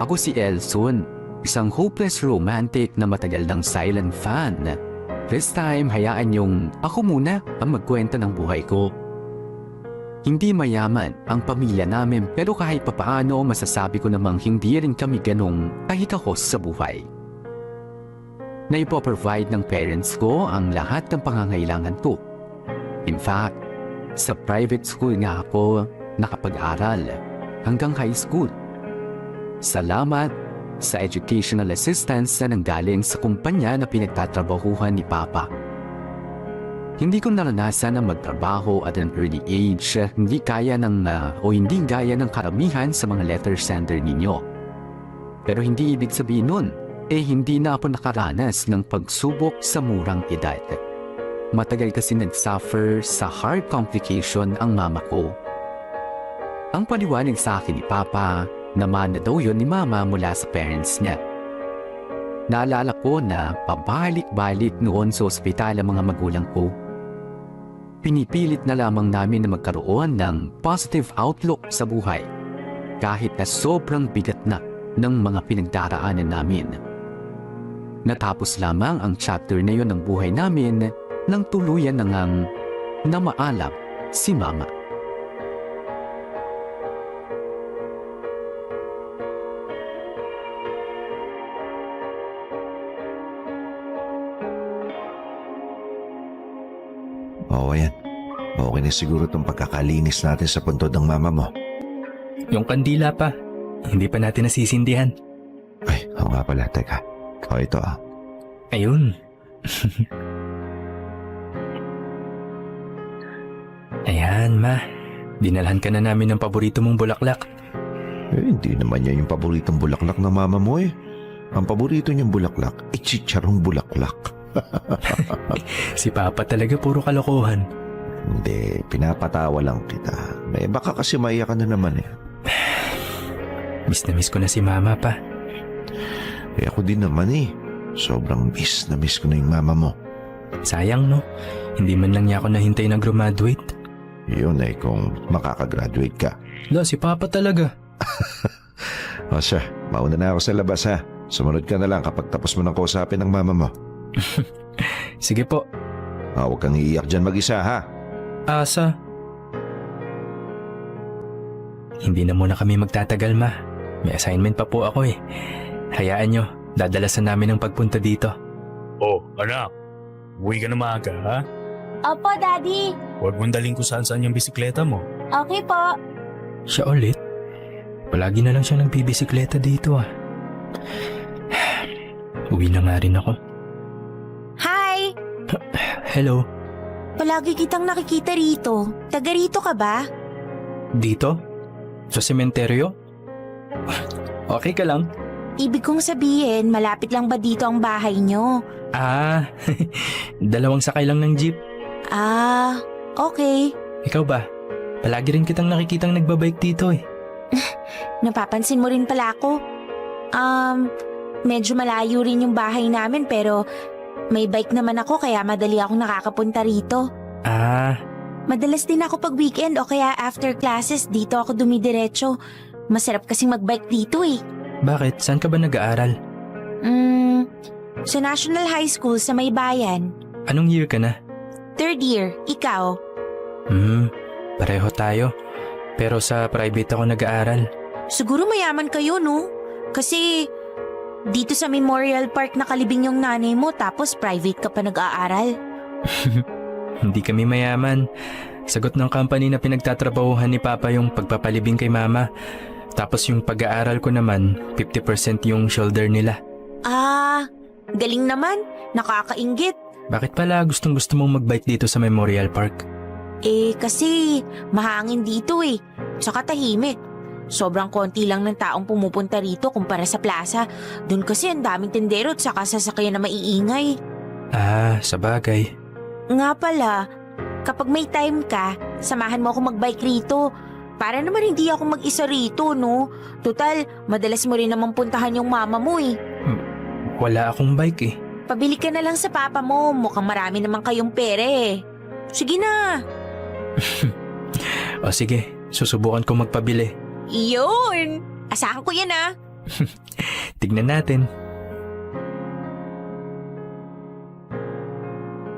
Ako si Elson, isang hopeless romantic na matagal ng silent fan. This time, hayaan yung ako muna ang magkwento ng buhay ko. Hindi mayaman ang pamilya namin pero kahit papaano masasabi ko namang hindi rin kami ganong kahikahos sa buhay. Naipoprovide ng parents ko ang lahat ng pangangailangan ko. In fact, sa private school nga ako nakapag-aral hanggang high school. Salamat sa educational assistance na nanggaling sa kumpanya na pinagtatrabahuhan ni Papa. Hindi ko naranasan ang magtrabaho at an early age, hindi gaya ng karamihan sa mga letter sender ninyo. Pero hindi ibig sabihin nun, hindi na ako nakaranas ng pagsubok sa murang edad. Matagal kasi nag-suffer sa heart complication ang mama ko. Ang paliwanag sa akin ni Papa, naman na daw yun ni Mama mula sa parents niya. Naalala ko na pabalik-balik noon sa ospital ang mga magulang ko. Pinipilit na lamang namin na magkaroon ng positive outlook sa buhay kahit na sobrang bigat na ng mga pinagdaraanan namin. Natapos lamang ang chapter na yun ng buhay namin nang tuluyan na ngang namaalam si Mama. Oo, yan. Okay na siguro itong pagkakalinis natin sa puntod ng mama mo. Yung kandila pa, hindi pa natin nasisindihan. Ay, oo nga pala. Teka. O ito ah. Ayun. Ayan, Ma. Dinalhan ka na namin ng paborito mong bulaklak. Hindi naman yan yung paboritong bulaklak ng mama mo eh. Ang paborito niyang bulaklak, chicharong bulaklak. Si Papa talaga puro kalokohan. Hindi, pinapatawa lang kita. Baka kasi maiyak ka na naman eh. Miss na miss ko na si Mama pa. Ako din naman eh. Sobrang miss na miss ko na yung mama mo. Sayang no, hindi man lang niya ako nahintay na graduate. Yun eh, kung makakagraduate ka. Si Papa talaga. O siya, mauna na ako sa labas ha. Sumunod ka na lang kapag tapos mo ng kausapin ng mama mo. Sige po. Huwag kang iiyak dyan mag-isa ha. Asa? Hindi na muna kami magtatagal, Ma. May assignment pa po ako eh. Hayaan nyo, dadalasan namin ang pagpunta dito. Oh, anak. Uwi ka na maaga, ha? Opo, Daddy. Huwag mong daling kung saan-saan yung bisikleta mo. Okay po. Siya ulit? Palagi na lang siya nagbibisikleta dito ah. Uwi na nga rin ako. Hi! Hello? Palagi kitang nakikita rito. Taga rito ka ba? Dito? Sa sementeryo? Okay ka lang? Ibig kong sabihin, malapit lang ba dito ang bahay nyo? Dalawang sakay lang ng jeep. Okay. Ikaw ba? Palagi rin kitang nakikitang nagbabike dito eh. Napapansin mo rin pala ako. Medyo malayo rin yung bahay namin pero may bike naman ako kaya madali akong nakakapunta rito. Madalas din ako pag weekend o kaya after classes dito ako dumidiretso. Masarap kasing magbike dito eh. Bakit? Saan ka ba nag-aaral? Sa National High School sa may bayan. Anong year ka na? 3rd year, ikaw? Pareho tayo. Pero sa private ako nag-aaral. Siguro mayaman kayo, no? Kasi dito sa Memorial Park nakalibing yung nanay mo tapos private ka pa nag-aaral. Hindi kami mayaman. Sagot ng company na pinagtatrabahuhan ni Papa yung pagpapalibing kay Mama. Tapos yung pag-aaral ko naman, 50% yung shoulder nila. Galing naman. Nakakainggit. Bakit pala gustong-gusto mong mag-bike dito sa Memorial Park? Kasi mahangin dito eh. Tsaka tahimik. Sobrang konti lang ng taong pumupunta rito kumpara sa plaza. Doon kasi ang daming tendero at saka sasakyan na maiingay. Sabagay. Nga pala, kapag may time ka, samahan mo ako mag-bike rito. Para naman hindi ako mag-isa rito, no? Total, madalas mo rin naman puntahan yung mama mo eh. Wala akong bike eh. Pabili ka na lang sa papa mo. Mukhang marami naman kayong pere eh. Sige na. O sige, susubukan ko magpabili. Yun! Asahan ko yan ah. Tignan natin.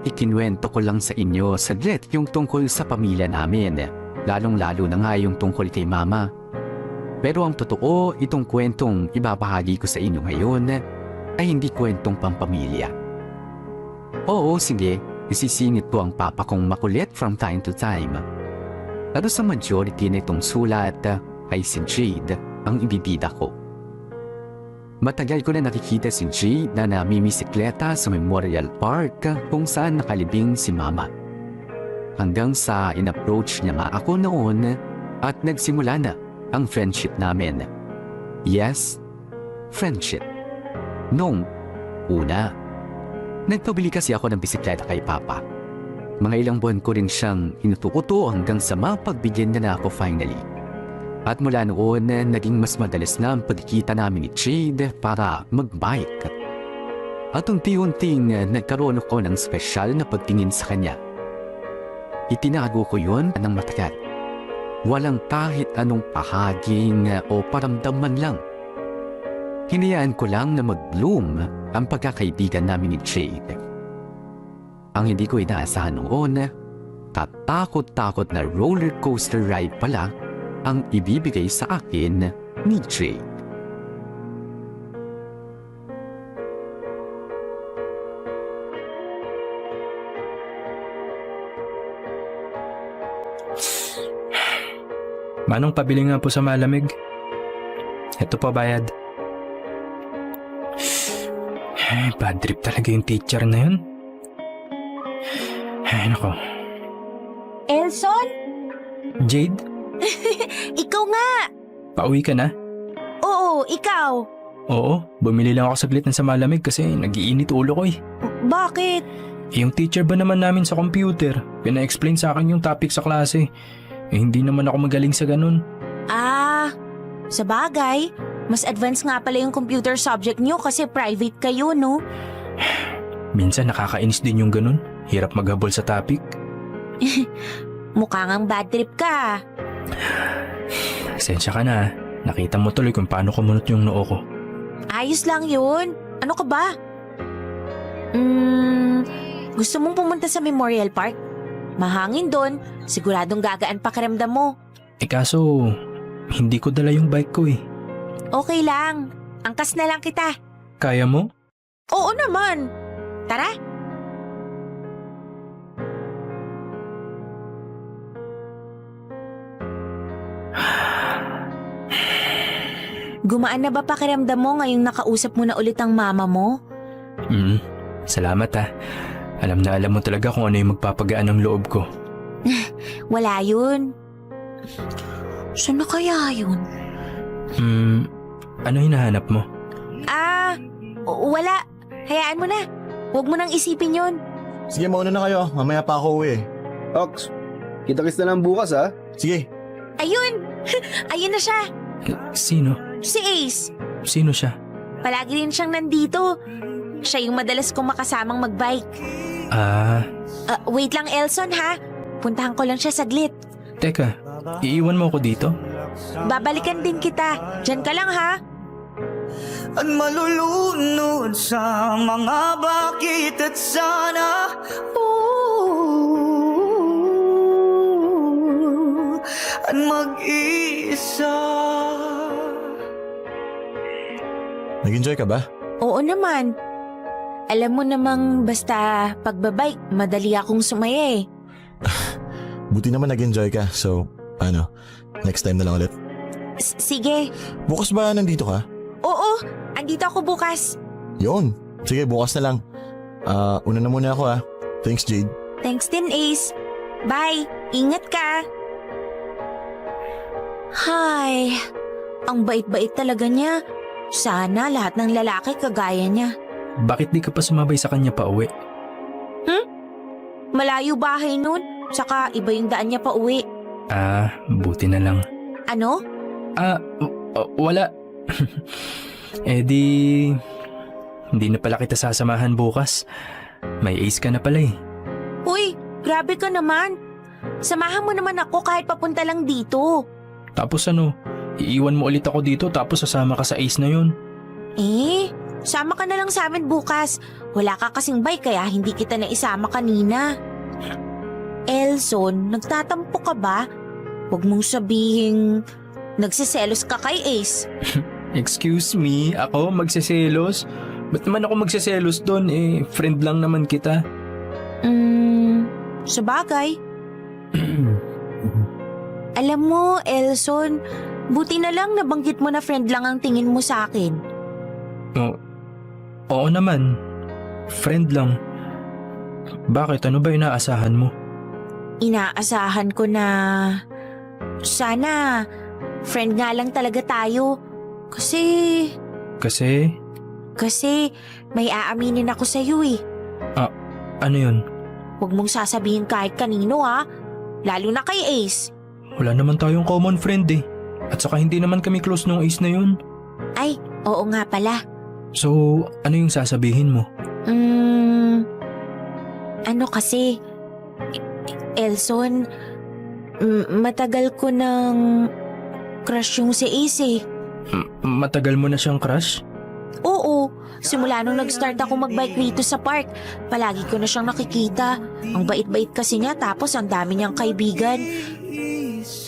Ikinwento ko lang sa inyo saglit yung tungkol sa pamilya namin. Lalong-lalo na nga yung tungkol kay Mama. Pero ang totoo, itong kwentong ibabahagi ko sa inyo ngayon ay hindi kwentong pampamilya. Oo, sige, isisingit ko ang papa kong makulit from time to time. Pero sa majority na itong sulat ay si Jade ang ibibida ko. Matagal ko na nakikita si Jade na namimisikleta sa Memorial Park kung saan nakalibing si Mama. Hanggang sa in-approach niya nga ako noon at nagsimula na ang friendship namin. Yes, friendship. Noong una, nagpabili kasi ako ng bisikleta kay Papa. Mga ilang buwan ko rin siyang inutukuto hanggang sa mapagbigyan niya na ako finally. At mula noon, naging mas madalas na ang pagkikita namin ni Jade para mag-bike. At unti-unting nagkaroon ako ng espesyal na pagtingin sa kanya. Itinago ko yun ng matagal. Walang kahit anong pahaging o paramdaman lang. Hinayaan ko lang na mag-bloom ang pagkakaibigan namin ni Jade. Ang hindi ko inaasahan noon, katakot-takot na roller coaster ride pala ang ibibigay sa akin ni Jade. Manong, pabili nga po sa malamig. Ito po, bayad. Bad trip talaga yung teacher na yun. Ay, nako. Elson? Jade, Ikaw nga! pauwi ka na? Oo, ikaw. Oo, bumili lang ako saglit ng sa malamig kasi nag-iinit ulo ko eh. Bakit? Yung teacher ba naman namin sa computer, pina-explain sa akin yung topic sa klase. Hindi naman ako magaling sa ganun. Sa bagay, mas advanced nga pala yung computer subject nyo kasi private kayo, no? Minsan nakakainis din yung ganun. Hirap maghabol sa topic. Mukha ngang bad trip ka. Sensya ka na. Nakita mo tuloy kung paano kumunot yung noo ko. Ayos lang yun. Ano ka ba? Gusto mong pumunta sa Memorial Park? Mahangin doon. Siguradong gagaan pakiramdam mo. Kaso, hindi ko dala yung bike ko eh. Okay lang. Angkas na lang kita. Kaya mo? Oo naman. Tara. Gumaan na ba pakiramdam mo ngayong nakausap mo na ulit ang mama mo? Salamat ah. Alam na alam mo talaga kung ano yung magpapagaan ng loob ko. Wala yun. Saan na kaya yun? Ano hinahanap mo? Wala. Hayaan mo na. Huwag mo nang isipin yun. Sige, mauna na kayo. Mamaya pa ako uwi. Ox, kita-kits na lang bukas ha. Sige. Ayun! Ayun na siya. Sino? Si Ace. Sino siya? Palagi rin siyang nandito. Siya yung madalas kong makasamang magbike. Wait lang, Elson ha. Puntahan ko lang siya saglit. Teka, iiwan mo ako dito? Babalikan din kita. Diyan ka lang ha. At malulunod sa mga bakit at sana. At mag-isa. Nag-enjoy ka ba? Oo naman. Alam mo namang basta pagbabike, madali akong sumaya eh. Buti naman nag-enjoy ka. So, next time na lang ulit. Sige. Bukas ba nandito ka? Oo, andito ako bukas. Yun. Sige, bukas na lang. Una na muna ako ha. Thanks, Jade. Thanks din, Ace. Bye. Ingat ka. Hay, ang bait-bait talaga niya. Sana lahat ng lalaki kagaya niya. Bakit di ka pa sumabay sa kanya pa uwi? Malayo bahay nun. Saka iba yung daan niya pa uwi. Buti na lang. Ano? Wala. Hindi na pala kita sasamahan bukas. May Ace ka na pala eh. Uy, grabe ka naman. Samahan mo naman ako kahit papunta lang dito. Tapos ano, Iiwan mo ulit ako dito tapos sasama ka sa Ace na yun. Sama ka na lang sa amin bukas. Wala ka kasing bike kaya hindi kita na isama kanina. Elson, nagtatampo ka ba? Huwag mong sabihing nagsiselos ka kay Ace. Excuse me, ako magseselos? Ba't naman ako magseselos doon? Friend lang naman kita. Sabagay. Alam mo, Elson, buti na lang nabanggit mo na friend lang ang tingin mo sa akin. Oo naman. Friend lang. Bakit? Ano ba inaasahan mo? Inaasahan ko na sana friend nga lang talaga tayo. Kasi may aaminin ako sa iyo eh. Ano yun? Huwag mong sasabihin kahit kanino ha. Lalo na kay Ace. Wala naman tayong common friend eh. At saka hindi naman kami close nung Ace na yun. Ay, oo nga pala. So, ano yung sasabihin mo? Ano kasi, Elson, matagal ko nang crush yung si Ace eh. Matagal mo na siyang crush? Oo, simula nung nag-start ako mag-bike rito sa park, palagi ko na siyang nakikita. Ang bait-bait kasi niya tapos ang dami niyang kaibigan.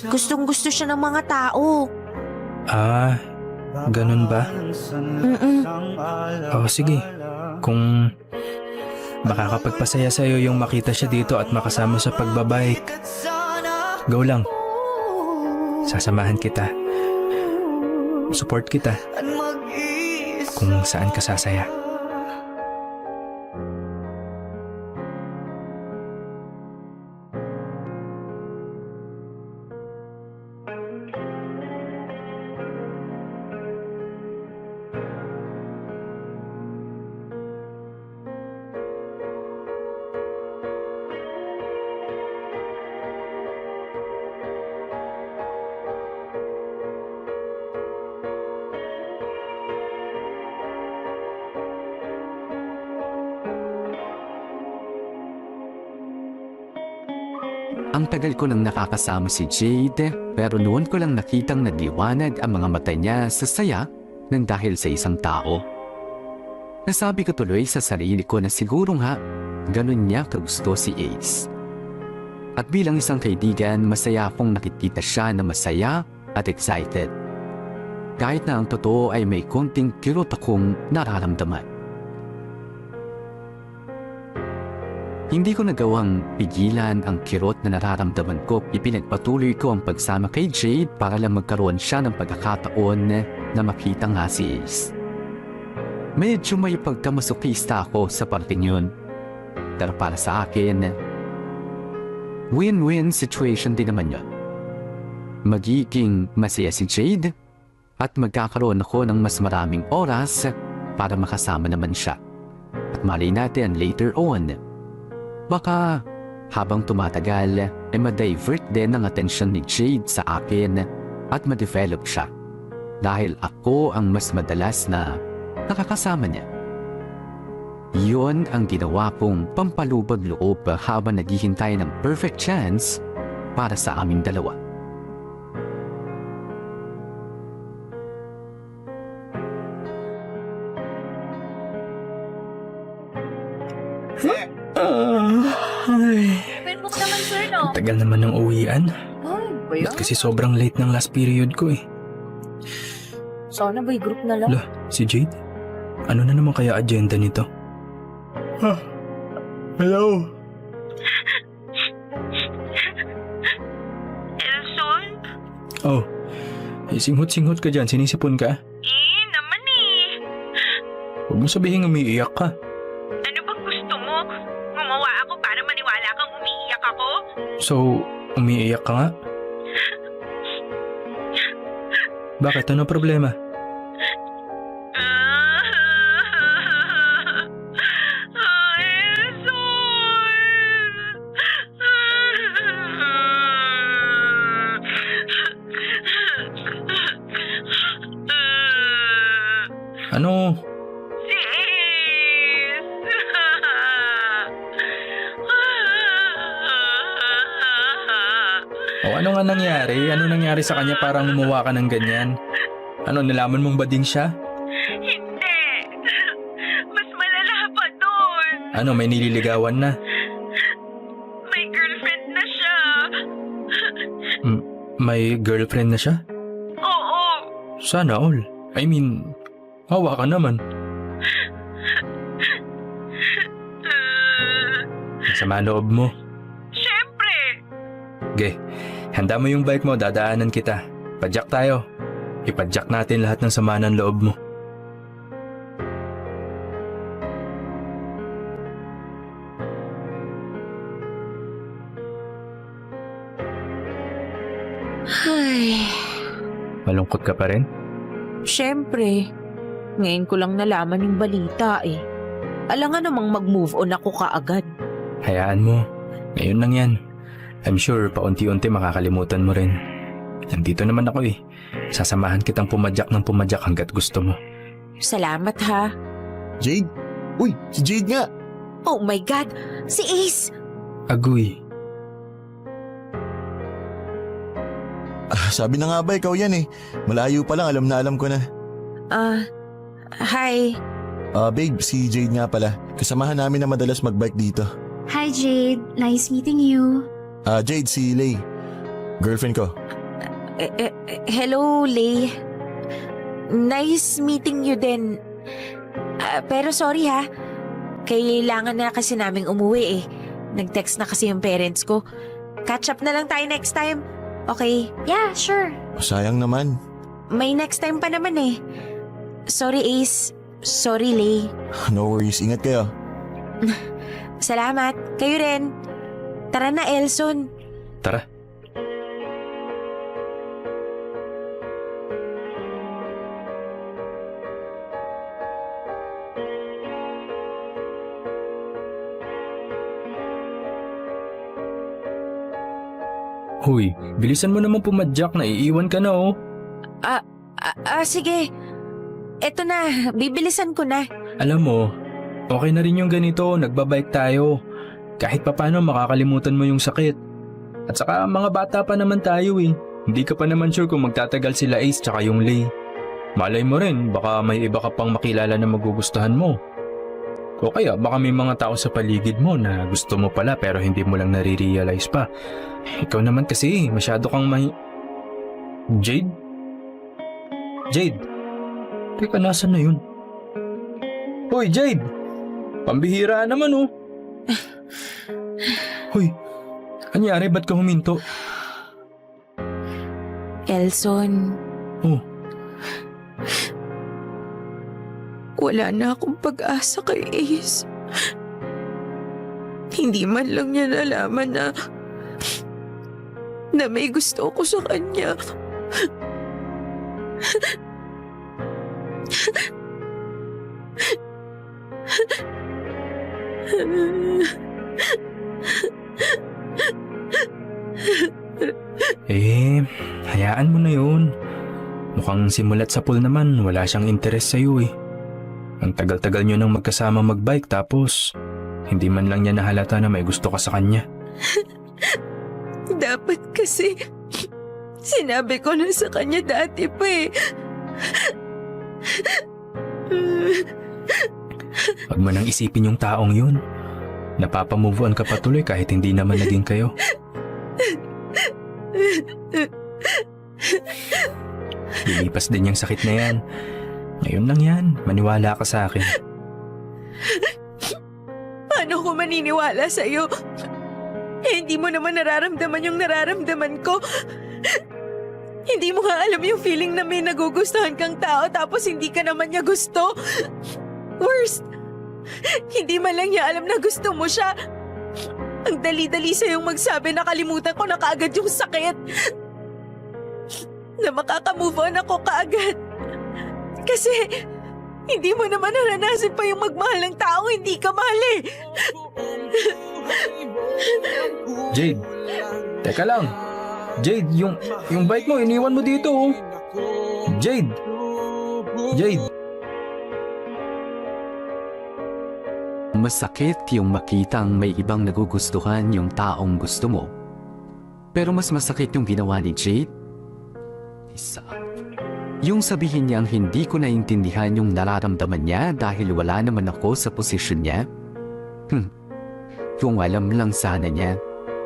Gustong-gusto siya ng mga tao. Ganun ba? Sige. Kung makakapagpasaya sa'yo yung makita siya dito at makasama sa pagbabike, go lang. Sasamahan kita. Support kita. Kung saan ka sasaya. Ang tagal ko nang nakakasama si Jade, pero noon ko lang nakitang nagliwanag ang mga mata niya sa saya nang dahil sa isang tao. Nasabi ko tuloy sa sarili ko na siguro nga, ganun niya kagusto si Ace. At bilang isang kaibigan, masaya akong nakikita siya na masaya at excited. Kahit na ang totoo ay may konting kirot akong nararamdaman. Hindi ko nagawang pigilan ang kirot na nararamdaman ko. Ipinagpatuloy ko ang pagsama kay Jade para lang magkaroon siya ng pagkakataon na makita nga si Ace. Medyo may pagkamasokista ako sa parting yun. Pero para sa akin, win-win situation din naman yun. Magiging masaya si Jade at magkakaroon ako ng mas maraming oras para makasama naman siya. At malay natin later on, baka habang tumatagal ay ma-divert din ang atensyon ni Jade sa akin at ma-develop siya dahil ako ang mas madalas na nakakasama niya. Yun ang ginawa kong pampalubag loob habang naghihintay ng perfect chance para sa aming dalawa. Open naman, sir, no? Tagal naman ng uwian. Ay, Ba't kasi sobrang late ng last period ko eh. Sana ba group na lang? Si Jade? Ano na naman kaya agenda nito? Hello? Elson? Oh, singhot-singhot ka dyan. Sinisipon ka? Naman eh. Huwag mo sabihin umiiyak ka. Ano bang gusto mo? Gumawa ako para maniwala kang umiiyak ako? So, umiiyak ka nga? Bakit? Ano problema? Ano? Si Ace! ano nga nangyari? Ano nangyari sa kanya parang umuwa ka ng ganyan? Ano, nalaman mong bading siya? Hindi. Mas malala pa doon. Ano, may nililigawan na? May girlfriend na siya. May girlfriend na siya? Oo. Sana all. I mean, hawa ka naman. Sama loob mo. Siyempre. Ge, handa mo yung bike mo, dadaanan kita. Padjak tayo. Ipadjak natin lahat ng sama ng loob mo. Ay, Malungkot ka pa rin? syempre. Ngayon ko lang nalaman yung balita eh. Alangan namang mag-move on ako kaagad. Hayaan mo. Ngayon lang yan. I'm sure paunti-unti makakalimutan mo rin. Nandito naman ako eh. Sasamahan kitang pumadyak ng pumadyak hanggat gusto mo. Salamat ha. Jade? Uy, si Jade nga! Oh my God! Si Ace! Agoy. Sabi na nga ba ikaw yan eh. Malayo pa lang, alam na alam ko na. Hi. Babe, si Jade nga pala. Kasamahan namin na madalas magbike dito. Hi Jade, nice meeting you. Jade, si Lay. Girlfriend ko. Hello, Lay. Nice meeting you din. Pero sorry ha. Kailangan na kasi naming umuwi eh. Nag-text na kasi yung parents ko. Catch up na lang tayo next time. Okay? Yeah, sure. Sayang naman. May next time pa naman eh. Sorry, Ace. Sorry, Lay. No worries, ingat kayo. Salamat. Kayo rin. Tara na, Elson. Tara. Huy, bilisan mo naman pumadyak, naiiwan ka na oh. Sige. Eto na, bibilisan ko na. Alam mo, okay na rin yung ganito, nagbabike tayo. Kahit papano makakalimutan mo yung sakit. At saka mga bata pa naman tayo eh. Hindi ka pa naman sure kung magtatagal sila Ace tsaka yung Lay. Malay mo rin, baka may iba ka pang makilala na magugustuhan mo. O kaya baka may mga tao sa paligid mo na gusto mo pala pero hindi mo lang nare-realize pa. Ikaw naman kasi, masyado kang Jade? Jade? Teka, nasan na yun? Hoy, Jade! Pambihira naman oh. Hoy, anyari ba't ka huminto? Elson. Oh. Wala na akong pag-asa kay Ace. Hindi man lang niya nalaman na may gusto ko sa kanya. Hayaan mo na yun. Mukhang simulat sa pool naman, wala siyang interes sa'yo eh. Ang tagal-tagal nyo nang magkasama magbike tapos hindi man lang niya nahalata na may gusto ka sa kanya. Dapat kasi sinabi ko na sa kanya dati pa eh. Huwag mo nang isipin yung taong yun. Napapamove on ka patuloy kahit hindi naman naging kayo. Lilipas din yung sakit na yan. Ngayon lang yan, maniwala ka sa akin. Paano ko maniniwala sa'yo? Hindi mo naman nararamdaman yung nararamdaman ko. Hindi mo nga alam yung feeling na may nagugustuhan kang tao tapos hindi ka naman niya gusto. Worst, hindi man lang niya alam na gusto mo siya. Ang dali-dali sa'yong magsabi na kalimutan ko na kaagad yung sakit. Na makaka-move on ako kaagad. Kasi hindi mo naman naranasan pa yung magmahal ng taong hindi ka mahal eh. Jade, teka lang. Jade, yung bike mo, iniwan mo dito oh. Jade. Jade. Masakit yung makitang may ibang nagugustuhan yung taong gusto mo. Pero mas masakit yung ginawa ni Jade. Yung sabihin niyang hindi ko naintindihan yung nararamdaman niya dahil wala naman ako sa posisyon niya. Kung alam lang sana niya,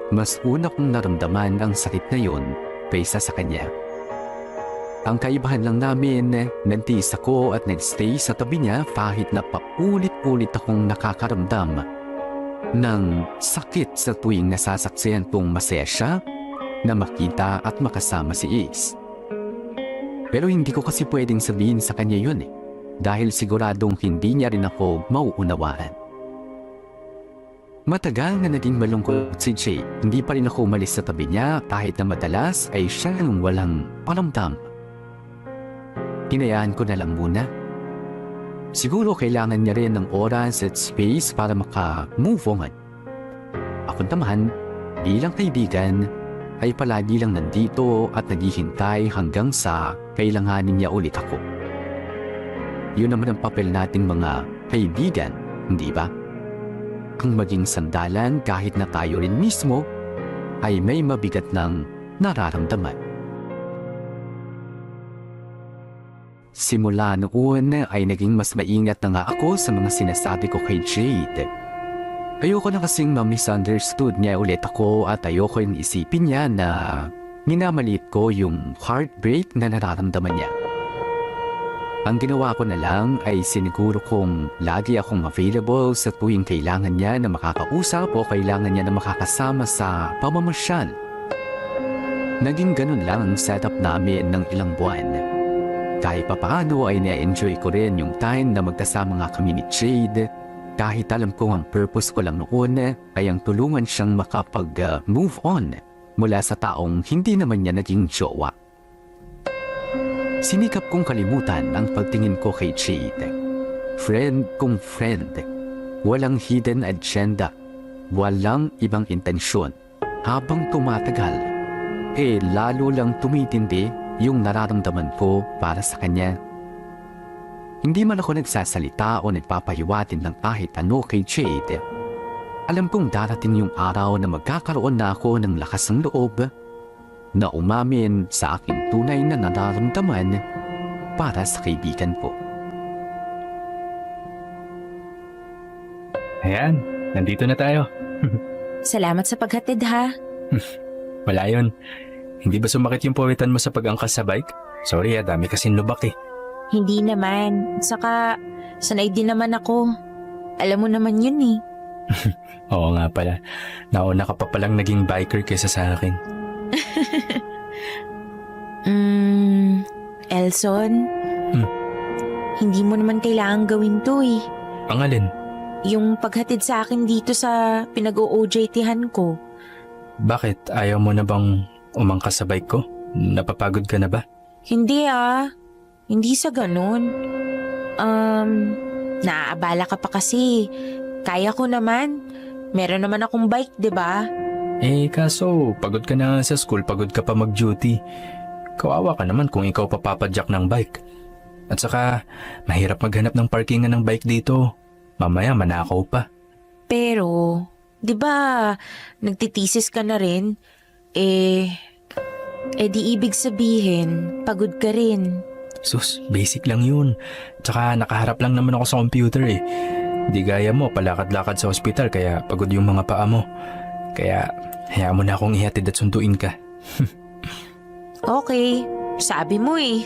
mas una kong naramdaman ang sakit na yun kaysa sa kanya. Ang kaibahan lang namin, nantiis ako at nagstay sa tabi niya kahit na paulit-ulit akong nakakaramdam ng sakit sa tuwing nasasaksihan kong masaya siya na makita at makasama si Ace. Pero hindi ko kasi pwedeng sabihin sa kanya yun dahil siguradong hindi niya rin ako mauunawaan. Matagal na naging malungkot si Jay, hindi pa rin ako umalis sa tabi niya kahit na madalas ay siya ang walang paramdam. Hinayaan ko na lang muna. Siguro kailangan niya rin ng oras at space para maka-move on. Ako naman, bilang kaibigan, ay palagi lang nandito at naghihintay hanggang sa kailanganin niya ulit ako. Yun naman ang papel nating mga kaibigan, hindi ba? Ang maging sandalan kahit na tayo rin mismo ay may mabigat ng nararamdaman. Simula noon ay naging mas maingat na nga ako sa mga sinasabi ko kay Jade. Ayoko na kasing ma-misunderstood niya ulit ako at ayoko yung isipin niya na minamaliit ko yung heartbreak na nararamdaman niya. Ang ginawa ko na lang ay siniguro kong lagi akong available sa tuwing kailangan niya na makakausap o kailangan niya na makakasama sa pamamasyal. Naging ganun lang ang setup namin ng ilang buwan. Kahit papaano ay na-enjoy ko rin yung time na magkasama nga kami ni Jade. Kahit alam ko ang purpose ko lang noon ay ang tulungan siyang makapag-move on mula sa taong hindi naman niya naging jowa. Sinikap kong kalimutan ang pagtingin ko kay Jade. Friend kong friend. Walang hidden agenda. Walang ibang intensyon. Habang tumatagal, lalo lang tumitindi yung nararamdaman ko para sa kanya. Hindi man ako nagsasalita o nagpapahiwatin ng kahit ano kay Jade. Alam kong darating yung araw na magkakaroon na ako ng lakas ng loob na umamin sa aking tunay na nararamdaman para sa kaibigan ko. Ayan, nandito na tayo. Salamat sa paghatid ha. Wala yun. Hindi ba sumakit yung puwitan mo sa pag-angkas sa bike? Sorry dami kasing lubak eh. Hindi naman. Saka, sanay din naman ako. Alam mo naman yun eh. Oo nga pala. Nauna ka pa palang naging biker kaysa sa akin. Elson? Hindi mo naman kailangan gawin to eh. Ang alin? Yung paghatid sa akin dito sa pinag-OJT-han ko. Bakit? Ayaw mo na bang umangkas sa bike ko? Napapagod ka na ba? Hindi ah. Hindi sa ganun. Naaabala ka pa kasi. Kaya ko naman. Meron naman akong bike, 'di ba? Kaso pagod ka na sa school, pagod ka pa mag-duty. Kawawa ka naman kung ikaw papapadyak ng bike. At saka, mahirap maghanap ng parkingan ng bike dito. Mamaya manakaw pa. Pero, 'di ba, nagtitisis ka na rin? Di ibig sabihin, pagod ka rin. Sus, basic lang yun. Tsaka nakaharap lang naman ako sa computer eh. Di gaya mo, palakad-lakad sa ospital kaya pagod yung mga paa mo. Kaya, hayaan mo na akong ihatid at sunduin ka. Okay, sabi mo eh.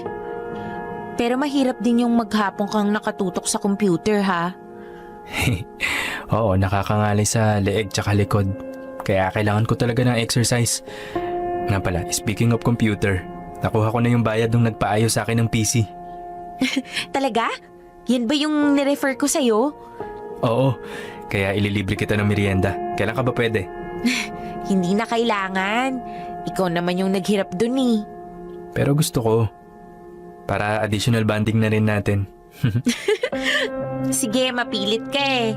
Pero mahirap din yung maghapon kang nakatutok sa computer ha? Oo, nakakangalay sa leeg tsaka likod. Kaya kailangan ko talaga ng exercise. Nga pala, speaking of computer, nakuha ko na yung bayad nung nagpaayos sa akin ng PC. Talaga? Yan ba yung nirefer ko sa'yo? Oo, kaya ililibre kita ng merienda. Kailan ka ba pwede? Hindi na kailangan. Ikaw naman yung naghirap dun eh. Pero gusto ko. Para additional bonding na rin natin. Sige, mapilit ka eh.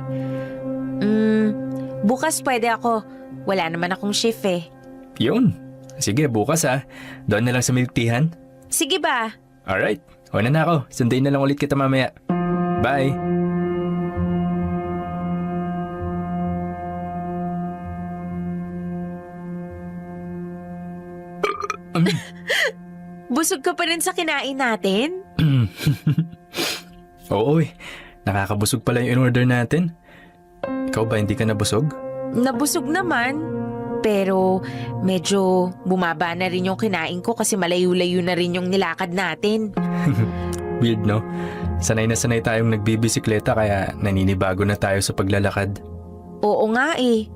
Bukas pwede ako. Wala naman akong shift eh. Yun. Sige, bukas Doon na lang sa milk teahan. Sige ba? Alright. Una na ako. Sundayin na lang ulit kita mamaya. Bye. Busog ka pa rin sa kinain natin? Oo eh. Nakakabusog pala yung in-order natin. Ikaw ba hindi ka nabusog? Nabusog naman. Pero medyo bumaba na rin yung kinain ko kasi malayo-layo na rin yung nilakad natin. Weird, no? Sanay na sanay tayong nagbibisikleta kaya naninibago na tayo sa paglalakad. Oo nga eh.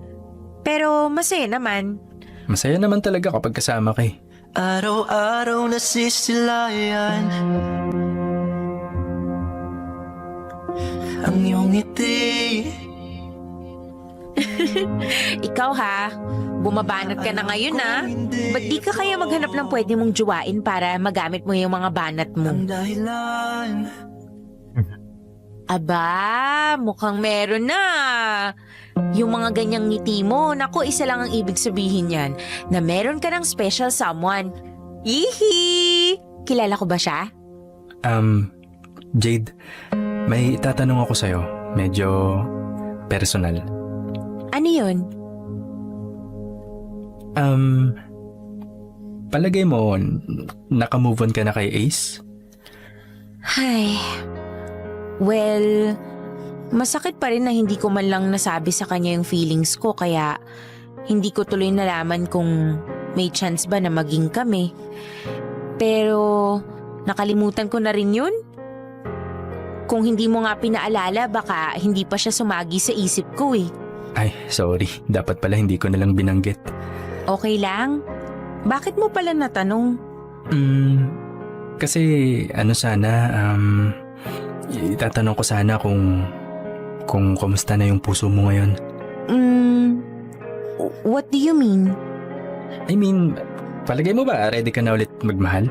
Pero masaya naman. Masaya naman talaga kapag kasama ka eh. Araw-araw nasisilayan ang iyong ngiti. Ikaw ha, bumabanat ka na ngayon ha. Ba't di ka kaya maghanap ng pwede mong juwain para magamit mo yung mga banat mo? Ang dahilan Aba, mukhang meron na. Yung mga ganyang ngiti mo, naku, isa lang ang ibig sabihin yan, na meron ka ng special someone. Yihi! Kilala ko ba siya? Jade, may itatanong ako sa'yo. Medyo personal. Ano yun? Palagay mo, nakamove on ka na kay Ace? Ay, well, masakit pa rin na hindi ko man lang nasabi sa kanya yung feelings ko kaya hindi ko tuloy nalaman kung may chance ba na maging kami. Pero nakalimutan ko na rin yun. Kung hindi mo nga pinaalala, baka hindi pa siya sumagi sa isip ko eh. Ay, sorry. Dapat pala hindi ko nalang binanggit. Okay lang? Bakit mo pala natanong? Kasi ano sana, itatanong ko sana kung kumusta na yung puso mo ngayon. What do you mean? I mean, palagay mo ba ready ka na ulit magmahal?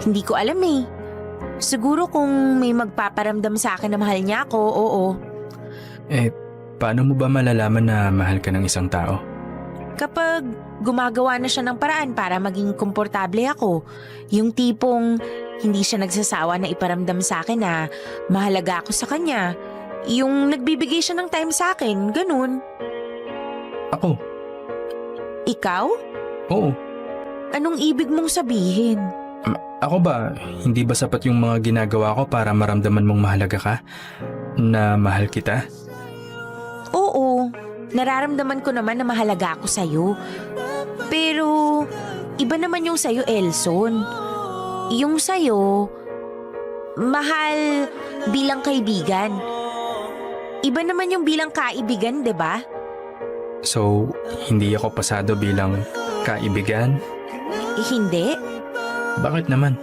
Hindi ko alam eh. Siguro kung may magpaparamdam sa akin na mahal niya ako, oo. Eh, paano mo ba malalaman na mahal ka ng isang tao? Kapag gumagawa na siya ng paraan para maging komportable ako, yung tipong hindi siya nagsasawa na iparamdam sa akin na mahalaga ako sa kanya, yung nagbibigay siya ng time sa akin, ganun. Ako? Ikaw? Oo. Anong ibig mong sabihin? Ako ba, hindi ba sapat yung mga ginagawa ko para maramdaman mong mahalaga ka? Na mahal kita? Oo, nararamdaman ko naman na mahalaga ako sa'yo. Pero, iba naman yung sa'yo, Elson. Yung sa'yo, mahal bilang kaibigan. Iba naman yung bilang kaibigan, 'di ba? So, hindi ako pasado bilang kaibigan? Hindi. Bakit naman?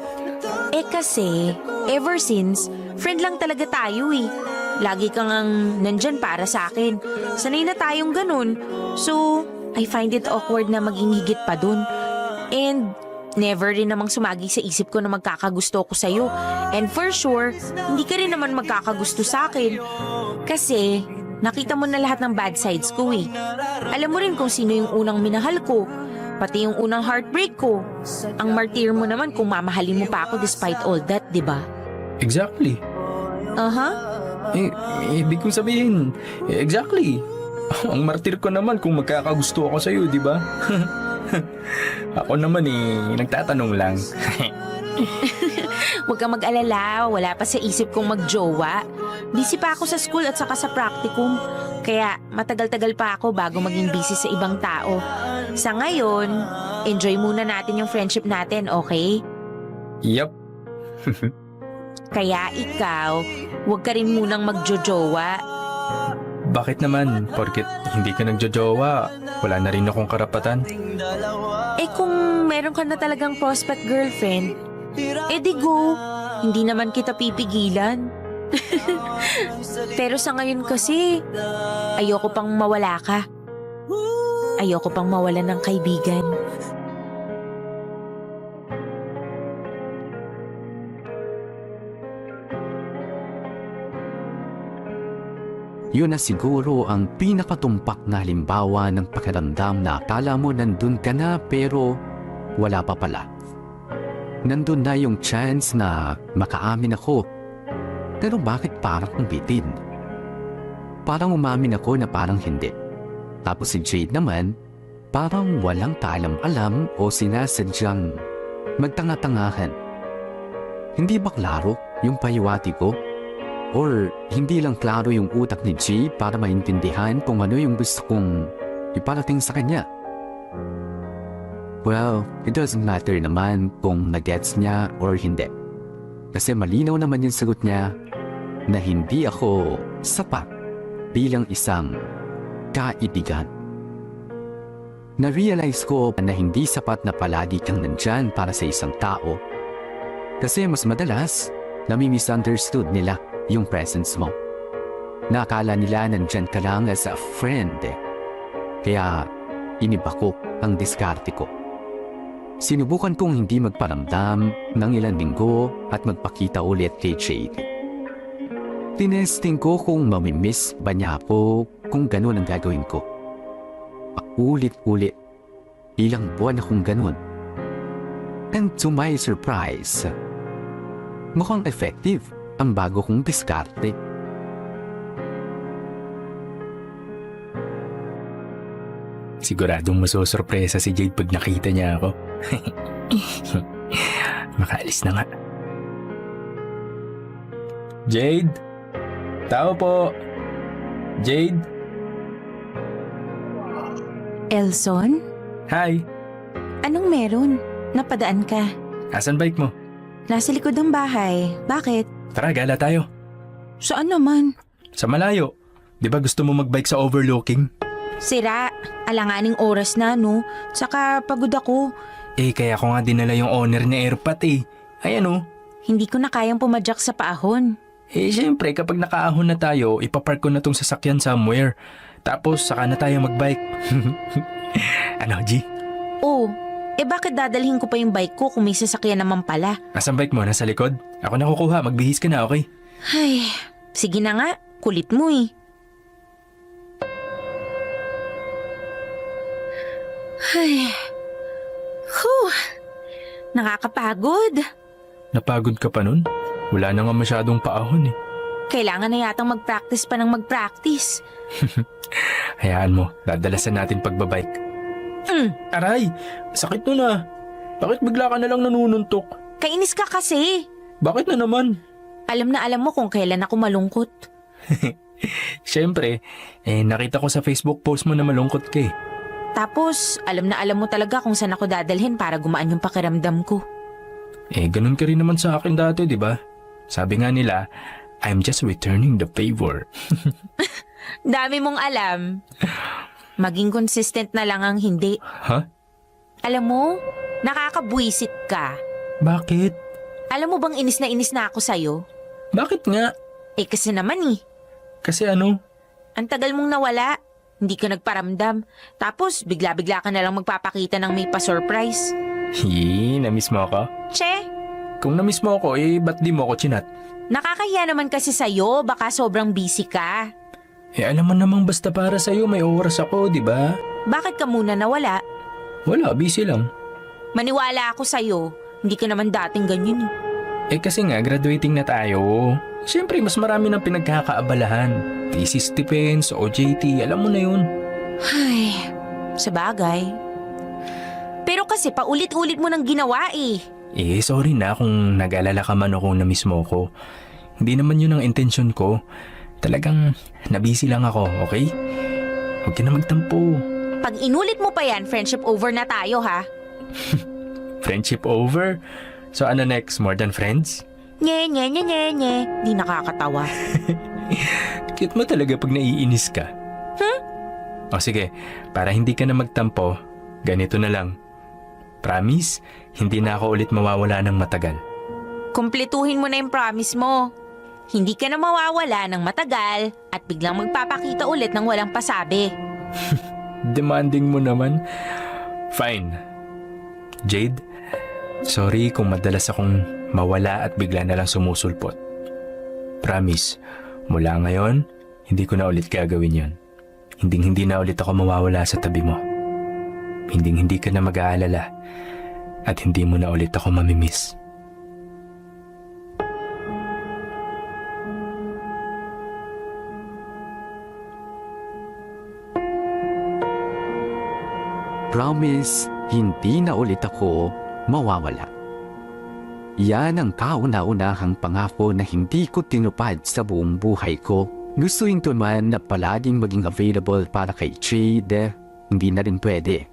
Kasi, ever since, friend lang talaga tayo eh. Lagi kang nandyan para sa akin. Sanay na tayong ganun. So, I find it awkward na maging higit pa dun. And, never rin namang sumagi sa isip ko na magkakagusto ko sa'yo. And for sure, hindi ka rin naman magkakagusto sa akin. Kasi, nakita mo na lahat ng bad sides ko eh. Alam mo rin kung sino yung unang minahal ko. Pati yung unang heartbreak ko. Ang martir mo naman kung mamahalin mo pa ako despite all that, di ba? Exactly. Ibig kong sabihin, exactly. Ang martir ko naman kung magkakagusto ako sa'yo, di ba? Ako naman nagtatanong lang. Huwag kang mag-alala, wala pa sa isip kong magjowa. Busy pa ako sa school at saka sa practicum. Kaya matagal-tagal pa ako bago maging busy sa ibang tao. Sa ngayon, enjoy muna natin yung friendship natin, okay? Yup. Kaya ikaw, huwag ka rin munang magjojowa. Bakit naman? Porket hindi ka nagjojowa, wala na rin akong karapatan. Kung meron ka na talagang prospect girlfriend, di go. Hindi naman kita pipigilan. Pero sa ngayon kasi, ayoko pang mawala ka. Ayoko pang mawala ng kaibigan. Yun na siguro ang pinakatumpak na halimbawa ng pakiramdam na akala mo nandun ka na pero wala pa pala. Nandun na yung chance na makaamin ako. Pero bakit parang kong bitin? Parang umamin ako na parang hindi. Tapos si Jade naman, Parang walang kaalam-alam o sinasadyang magtanga-tangahan. Hindi ba klaro yung pahiwati ko? Or hindi lang klaro yung utak ni G para maintindihan kung ano yung gusto kong iparating sa kanya? Well, it doesn't matter naman kung nagets niya or hindi. Kasi malinaw naman yung sagot niya na hindi ako sapat bilang isang kaibigan. Na-realize ko na hindi sapat na palagi kang nandyan para sa isang tao. Kasi mas madalas, nami-misunderstood nila yung presence mo. Nakala nila nandyan ka lang as a friend. Kaya iniba ko ang diskarte ko. Sinubukan kong hindi magparamdam ng ilang linggo at magpakita ulit kay Jade. Tinesting ko kung mamimiss ba niya ako kung ganun ang gagawin ko. Paulit-ulit, ilang buwan akong ganun. And to my surprise, mukhang effective ang bago kong diskarte. Siguradong masosorpresa si Jade pag nakita niya ako. Makaalis na nga. Jade? Tao po! Jade? Elson? Hi! Anong meron? Napadaan ka. Asan bike mo? Nasa likod ng bahay. Bakit? Tara, gala tayo. Saan naman? Sa malayo. Di ba gusto mo magbike sa overlooking? Sira. Alanganing oras na, no? Saka pagod ako. Eh, kaya ko nga dinala yung owner ni Airpat eh. Ayan oh. Hindi ko na kayang pumadyak sa paahon. Eh, syempre, kapag nakaahon na tayo, ipapark ko na tong sasakyan somewhere. Tapos, saka na tayo magbike. Ano, G? Oh, bakit dadalhin ko pa yung bike ko kung may sasakyan naman pala? Nasaan bike mo? Nasa likod? Ako na kukuha. Magbihis ka na, okay? Ay, sige na nga. Kulit mo eh. Ay. Whew. Nakakapagod. Napagod ka pa nun? Wala na nga masyadong paahon eh. Kailangan na yatang mag-practice pa ng mag-practice. Hayaan mo, dadalasan natin pagbabike. Aray! Sakit nun ah. Bakit bigla ka na lang nanununtok? Kainis ka kasi. Bakit na naman? Alam na alam mo kung kailan ako malungkot. Siyempre, nakita ko sa Facebook post mo na malungkot ka eh. Tapos, alam na alam mo talaga kung saan ako dadalhin para gumaan yung pakiramdam ko. Ganun ka rin naman sa akin dati, di ba? Sabi nga nila, I'm just returning the favor. Dami mong alam. Maging consistent na lang ang hindi. Ha? Alam mo, nakakabwisit ka. Bakit? Alam mo bang inis na ako sa'yo? Bakit nga? Kasi naman eh. Kasi ano? Ang tagal mong nawala. Hindi ka nagparamdam. Tapos, bigla-bigla ka na lang magpapakita ng may pa-surprise. Namiss mo ako? Che, Kung namiss mo ako, ba't di mo ako chinat? nakakahiya naman kasi sa'yo. Baka sobrang busy ka. Alam mo namang basta para sa'yo, may oras ako, di ba? Bakit ka muna nawala? Wala, busy lang. Maniwala ako sa'yo. Hindi ka naman dating ganyan eh. Kasi nga, graduating na tayo. Siyempre, mas marami ng pinagkakaabalahan. Thesis defense, OJT, alam mo na yun. Ay, sabagay. Pero kasi paulit-ulit mo nang ginawa eh. Sorry na kung nag-alala ka man o kung namiss mo ko. Hindi naman yun ang intensyon ko. Talagang nabisi lang ako, okay? Huwag ka na magtampo. Pag inulit mo pa yan, friendship over na tayo ha. Friendship over? So ano next, more than friends? Nye. Di nakakatawa. Cute mo talaga pag naiinis ka. O sige, para hindi ka na magtampo, ganito na lang. Promise, hindi na ako ulit mawawala ng matagal. Kumpletuhin mo na yung promise mo. Hindi ka na mawawala ng matagal at biglang magpapakita ulit ng walang pasabi. Demanding mo naman. Fine. Jade, sorry kung madalas akong mawala at bigla na lang sumusulpot. Promise, mula ngayon, hindi ko na ulit gagawin yon. Hindi na ulit ako mawawala sa tabi mo. Hindi ka na mag-aalala at hindi mo na ulit ako mamimiss. promise, hindi na ulit ako mawawala. Yan ang kauna-unahang pangako na hindi ko tinupad sa buong buhay ko. Gustuin ko man na palaging maging available para kay Jade, hindi na rin pwede.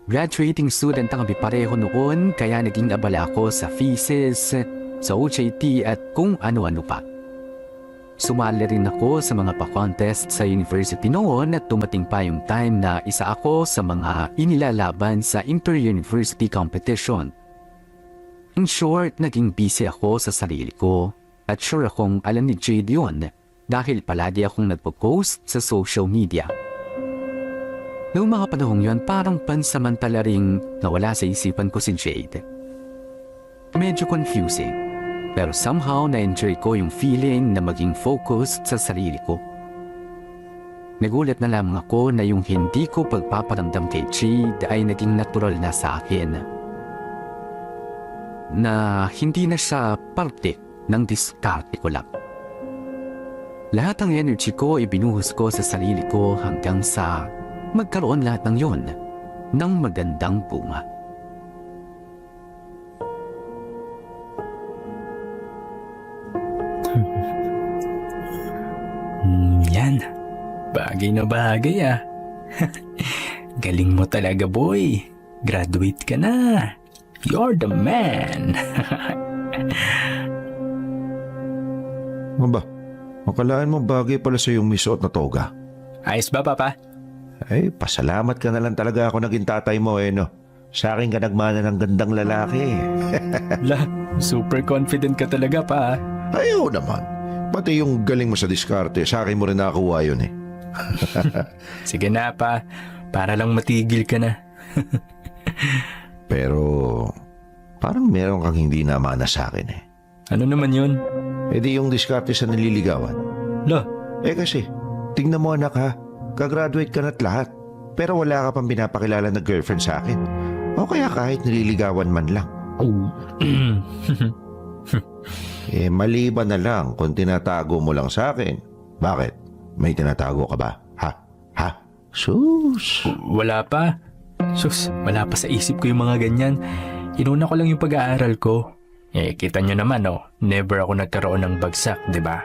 Graduating student ang kami pareho noon kaya naging abala ako sa thesis, sa OJT at kung ano-ano pa. Sumali rin ako sa mga pa-contest sa university noon at tumating pa yung time na isa ako sa mga inilalaban sa inter-university competition. In short, naging busy ako sa sarili ko at sure akong alam ni Jade yun dahil palagi akong nagpo-post sa social media. Noong mga panahong yun, parang pansamantala ring nawala sa isipan ko si Jade. Medyo confusing. Pero somehow na-enjoy ko yung feeling na maging focused sa sarili ko. Nagulat na lamang ako na yung hindi ko pagpaparamdam kay Jade ay naging natural na sa akin. Na hindi na siya parte ng diskarte ko lang. Lahat ng energy ko ibinuhos ko sa sarili ko hanggang sa magkaroon lahat ng yon ng magandang bunga. Yan. Bagay na bagay ah. Galing mo talaga, boy. Graduate ka na. You're the man. Aba, makalaan mo bagay pala sa iyong misuot na toga. Ayos ba, Papa? Ay, pasalamat ka na lang talaga ako naging tatay mo no. Sa akin ka nagmana ng gandang lalaki. La, super confident ka talaga, pa. Ayaw naman. Pati yung galing mo sa diskarte, sa akin mo rin nakakuha yun Sige na, pa. Para lang matigil ka na. Pero parang meron kang hindi namana sa akin Ano naman yun? E di yung diskarte sa nililigawan. La, Kasi, tingnan mo anak ha, kagraduate ka na't lahat. Pero wala ka pang pinapakilala na girlfriend sa akin. O kaya kahit nililigawan man lang. Maliban na lang kung tinatago mo lang sa akin. Bakit? May tinatago ka ba? Ha? Sus! Wala pa. Sus, wala pa sa isip ko yung mga ganyan. Inuna ko lang yung pag-aaral ko. Kita nyo naman never ako nagkaroon ng bagsak, di ba?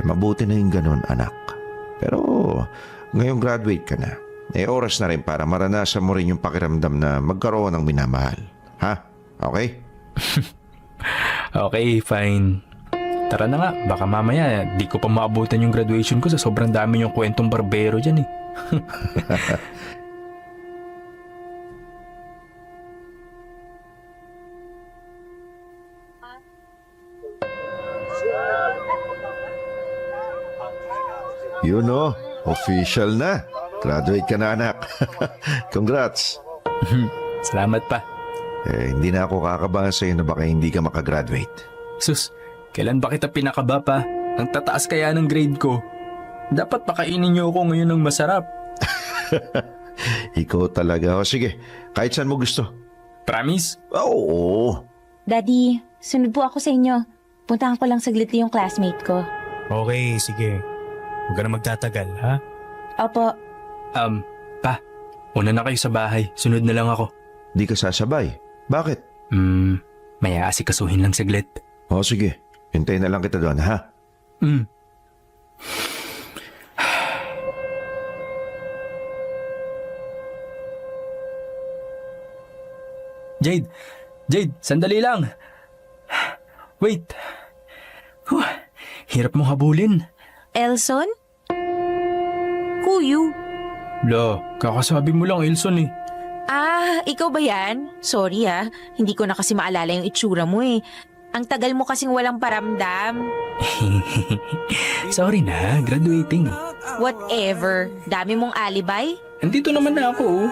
Mabuti na yung ganun, anak. Pero ngayong graduate ka na. Oras na rin para maranasan mo rin yung pakiramdam na magkaroon ng minamahal. Ha? Okay? Okay, fine. Tara na nga, baka mamaya di ko pa maabutan yung graduation ko sa sobrang dami yung kwentong barbero dyan Yun official na. Graduate ka na, anak. Congrats. Salamat pa. Hindi na ako kakabahan sa'yo na baka hindi ka makagraduate. Sus, kailan ba kita pinakaba pa? Ang tataas kaya ng grade ko. Dapat pakainin niyo ako ngayon ng masarap. Ikaw talaga. Sige, kahit saan mo gusto. Promise? Oo. Daddy, sunod po ako sa inyo. Puntahan ko lang saglit yung classmate ko. Okay, sige. Huwag ka na magtatagal, ha? Opo. Pa, una na kayo sa bahay. Sunod na lang ako. Di ka sasabay. Bakit? May aasikasuhin lang saglit. Sige. Hintayin na lang kita doon, ha? Jade, sandali lang. Wait. Hirap mong habulin. Elson? Kuyu? La, kakasabi mo lang, Elson Ikaw ba yan? Sorry hindi ko na kasi maalala yung itsura mo Ang tagal mo kasing walang paramdam. Sorry na, graduating. Whatever. Dami mong alibay? Andito naman na ako.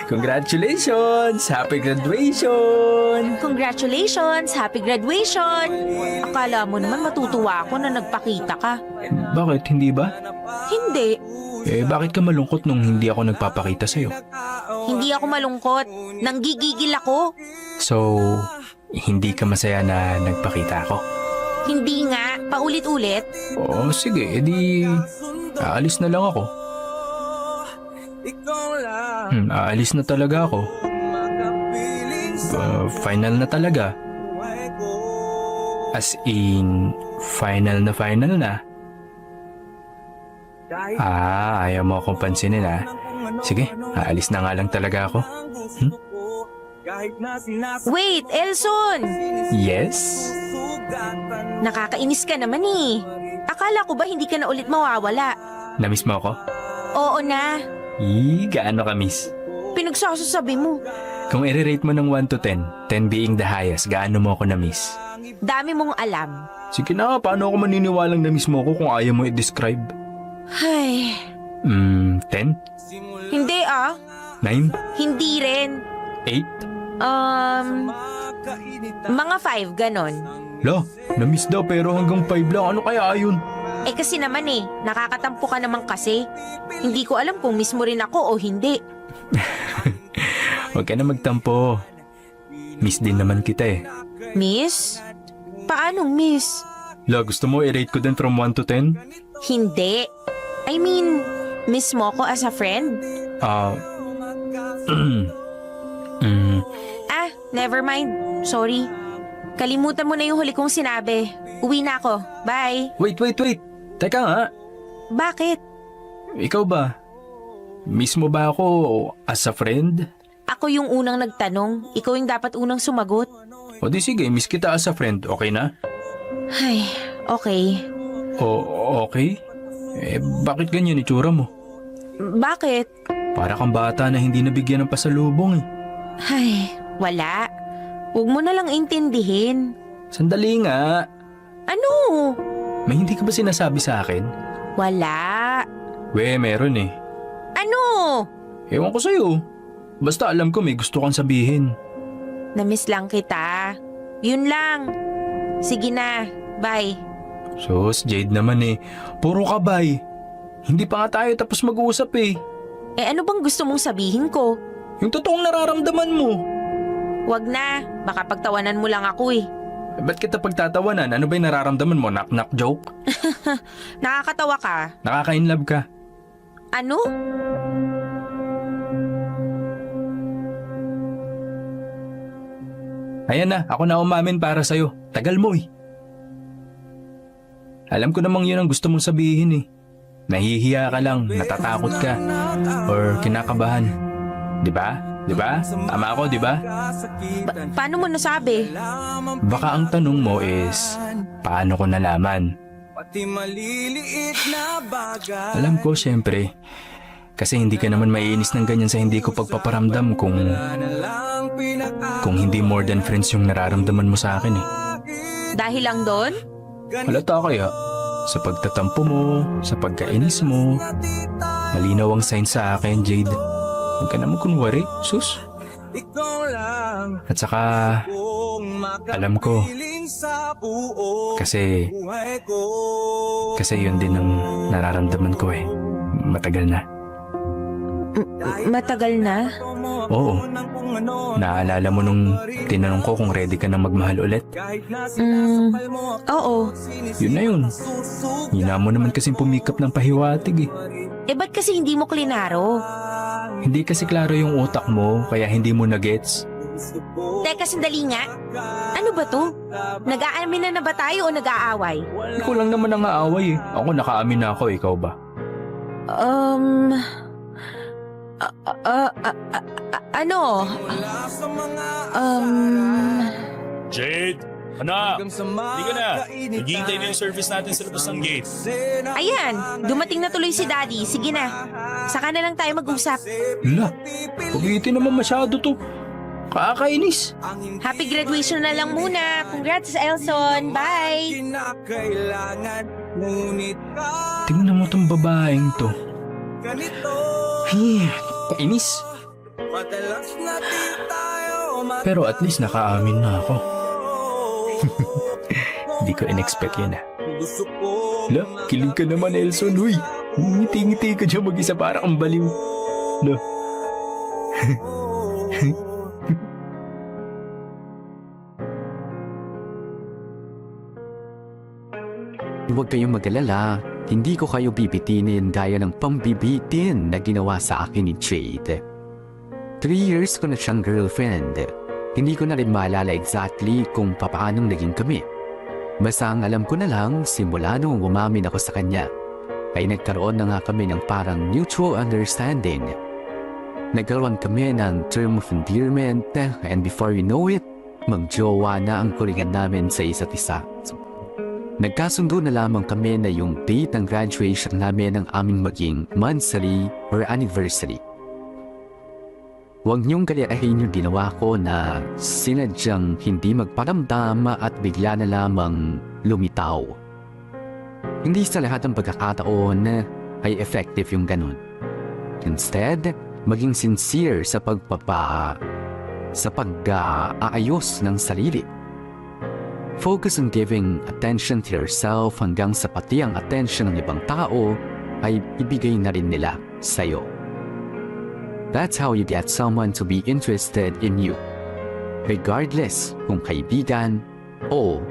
Congratulations! Happy graduation! Congratulations! Happy graduation! Akala mo naman matutuwa ako na nagpakita ka. Bakit, hindi ba? Hindi. Bakit ka malungkot nung hindi ako nagpapakita sa'yo? Hindi ako malungkot. Nanggigigil ako. So, hindi ka masaya na nagpakita ako? Hindi nga. Paulit-ulit. Sige, edi aalis na lang ako. Aalis na talaga ako. Final na talaga. As in, final na. Ayaw mo akong pansinin ha. Sige, aalis na nga lang talaga ako. Wait, Elson! Yes? Nakakainis ka naman eh. Akala ko ba hindi ka na ulit mawawala? Namiss mo ako? Oo na. Gaano ka miss? Pinagsasasabi mo. Kung i-rate mo ng 1 to 10, 10 being the highest, gaano mo ako na-miss? Dami mong alam. Sige na, paano ako maniniwalang na-miss mo ako kung ayaw mo i-describe? Ay, 10? hindi 9? Hindi rin. 8? Mga 5, ganon. Lo, na-miss daw pero hanggang 5 lang. Ano kaya ayun? Eh kasi naman nakakatampo ka naman kasi. Hindi ko alam kung miss mo rin ako o hindi. Huwag ka na magtampo. Miss din naman kita eh. Miss? Paanong miss? Lo, gusto mo i-rate ko din from 1 to 10? Hindi. I mean, miss mo ko as a friend? Never mind. Sorry. Kalimutan mo na yung huli kong sinabi. Uwi na ako. Bye. Wait. Teka nga. Bakit? Ikaw ba? Miss mo ba ako as a friend? Ako yung unang nagtanong. Ikaw yung dapat unang sumagot. O di sige, miss kita as a friend. Okay na? Ay, okay. Okay? Bakit ganyan itsura mo? Bakit? Para kang bata na hindi nabigyan ng pasalubong eh. Ay, wala. Huwag mo na lang intindihin. Sandali nga. Ano? May hindi ka ba sinasabi sa akin? Wala. Meron eh. Ano? Ewan ko sa'yo. Basta alam ko may gusto kang sabihin. Namiss lang kita. Yun lang. Sige na. Bye. Sus, Jade naman eh. Puro ka bye. Hindi pa nga tayo tapos mag-uusap eh. Eh ano bang gusto mong sabihin ko? Yung totoong nararamdaman mo. Wag na. Baka pagtawanan mo lang ako eh. Ba't kita pagtatawanan? Ano ba yung nararamdaman mo? Knock-knock joke? Nakakatawa ka. Nakaka-inlove ka. Ano? Ayan na, ako na umamin para sa'yo. Tagal mo eh. Alam ko namang yun ang gusto mong sabihin eh. Nahihiya ka lang, natatakot ka, or kinakabahan. Diba? Tama ako, diba? Paano mo nasabi? Baka ang tanong mo is, paano ko nalaman? Alam ko, syempre. Kasi hindi ka naman maiinis ng ganyan sa hindi ko pagpaparamdam kung hindi more than friends yung nararamdaman mo sa akin eh. Dahil lang doon? Halata kaya? Sa pagtatampo mo, sa pagkainis mo. Malinaw ang sign sa akin, Jade. Huwag ka naman kunwari, sus. At saka, alam ko. Kasi yun din ang nararamdaman ko eh. Matagal na. Matagal na? Oo. Naalala mo nung tinanong ko kung ready ka na magmahal ulit? Oo. Yun na yun. Hina mo naman kasing pumikap ng pahiwatig eh. Eh ba't kasi hindi mo klinaro? Hindi kasi klaro yung utak mo, kaya hindi mo na-gets. Teka, sandali nga. Ano ba to? Nag-aamin na ba tayo o nag-aaway? Ikaw lang naman ang aaway eh. Ako nakaamin na ako, ikaw ba? Ano? Jade! Anak! Hindi ka na! Naghihintay na yung service natin sa labas ng gate. Ayan, dumating na tuloy si Daddy. Sige na. Saka na lang tayo mag-usap. Hala, pagitin naman masyado to. Kakainis. Happy graduation na lang muna. Congrats, Elson. Bye! Tingnan mo tong babaeng to. Kainis. Pero at least nakaamin na ako. Hindi ko in-expect yun ah. Hala, kilig ka naman Elson, huy. Ngiti-ngiti ka dyan mag-isa para kang baliw. Hala. Huwag kayong mag-alala. Hindi ko kayo bibitinin gaya ng pambibitin na ginawa sa akin ni Jade. 3 years ko na siyang girlfriend. Hindi ko na rin maalala exactly kung papaanong naging kami. Basta ang alam ko na lang, simula nung umamin ako sa kanya, ay nagkaroon na nga kami ng parang mutual understanding. Nagkaroon kami ng term of endearment and before we know it, magjowa na ang kuringan namin sa isa't isa. Nagkasundo na lamang kami na yung date ng graduation namin ang aming maging monthly or anniversary. Huwag niyong galiahin yung ginawa ko na sinadyang hindi magparamdam at bigla na lamang lumitaw. Hindi sa lahat ng pagkakataon ay effective yung ganun. Instead, maging sincere sa pag-aayos ng sarili. Focus on giving attention to yourself hanggang sa pati ang attention ng ibang tao ay ibigay na rin nila sa'yo. That's how you get someone to be interested in you, regardless kung kaibigan o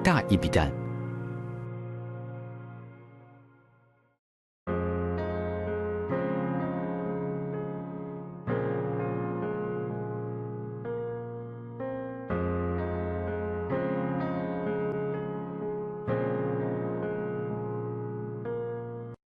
kaibigan.